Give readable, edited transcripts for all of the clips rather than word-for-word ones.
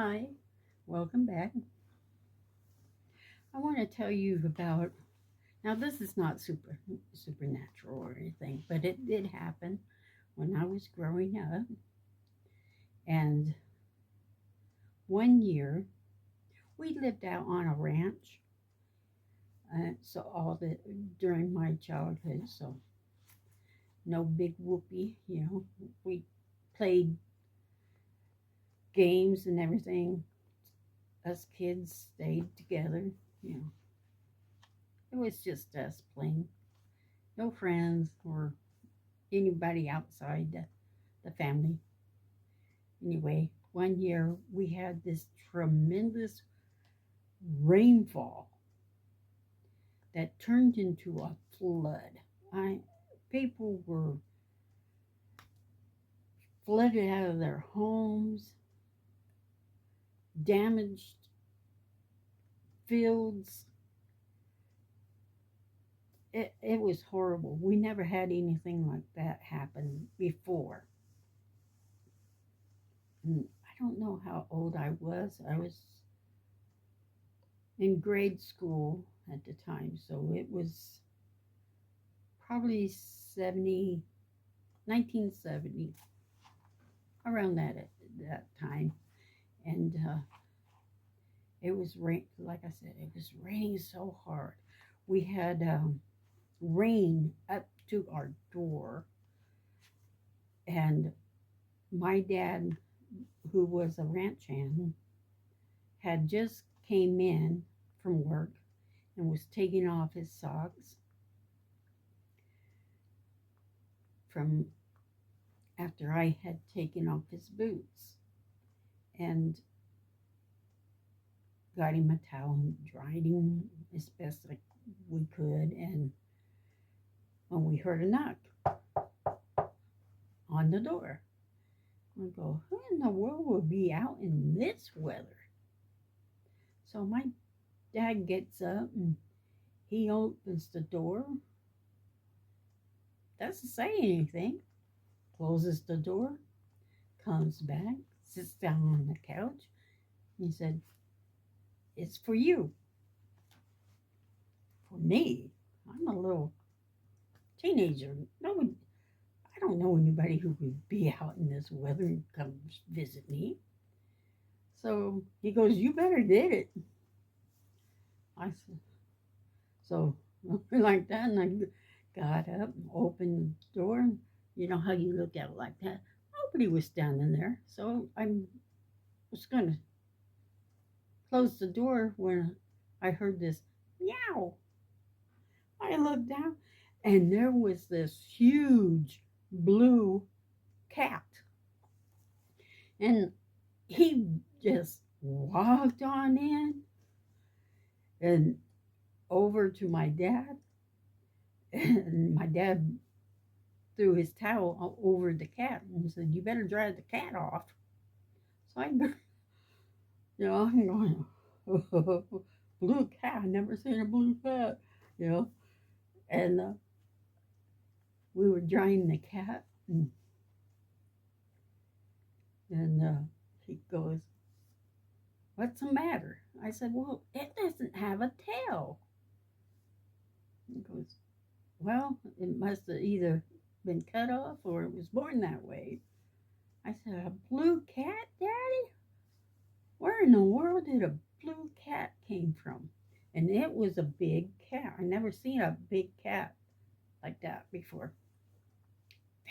Hi, welcome back. I want to tell you about now. This is not supernatural or anything, but it did happen when I was growing up. And one year, we lived out on a ranch. So all the during my childhood, so no big whoopee. We played games and everything. Us kids stayed together. You know, it was just us playing. No friends or anybody outside the family. Anyway, one year we had this tremendous rainfall that turned into a flood. I People were flooded out of their homes, damaged fields. It was horrible. We never had anything like that happen before. And I don't know how old I was. I was in grade school at the time, so it was probably 70, 1970, around that time. And it was rain, like I said, it was raining so hard. We had rain up to our door, and my dad, who was a ranch hand, had just came in from work and was taking off his socks from after I had taken off his boots and got him a towel and dried him as best like we could. And when we heard a knock on the door, we go, who in the world will be out in this weather? So my dad gets up and he opens the door, doesn't say anything, closes the door, comes back, sits down on the couch. He said, it's for you. For me, I'm a little teenager. No one, I don't know anybody who would be out in this weather and come visit me. So he goes, you better get it. I said, so like that, and I got up and opened the door. And you know how you look at it like that? Nobody was standing there. So I was going to close the door when I heard this meow. I looked down, and there was this huge blue cat. And he just walked on in and over to my dad. And my dad threw his towel over the cat and said, you better dry the cat off. So I'm going, blue cat, I never seen a blue cat, you know. And we were drying the cat, and he goes, what's the matter? I said, well, it doesn't have a tail. He goes, well, it must have either been cut off or it was born that way. I said, a blue cat, Daddy? Where in the world did a blue cat came from? And it was a big cat. I never seen a big cat like that before.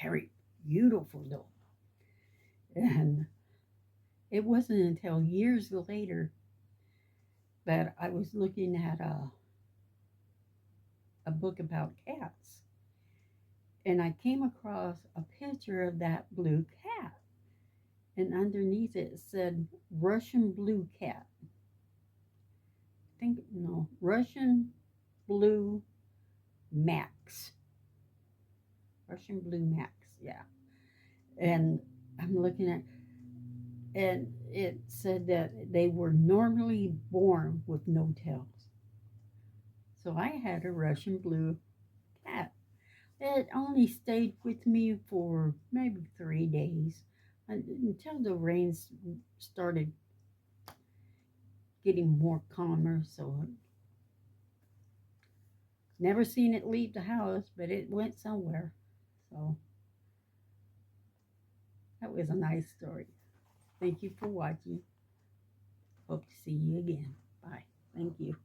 Very beautiful though. And it wasn't until years later that I was looking at a book about cats. And I came across a picture of that blue cat. And underneath it said Russian blue cat. I think, no, Russian blue Max. Russian blue Max, yeah. And I'm looking at, and it said that they were normally born with no tails. So I had a Russian blue cat. It only stayed with me for maybe 3 days until the rains started getting more calmer. So never seen it leave the house, but it went somewhere. So that was a nice story. Thank you for watching. Hope to see you again. Bye. Thank you.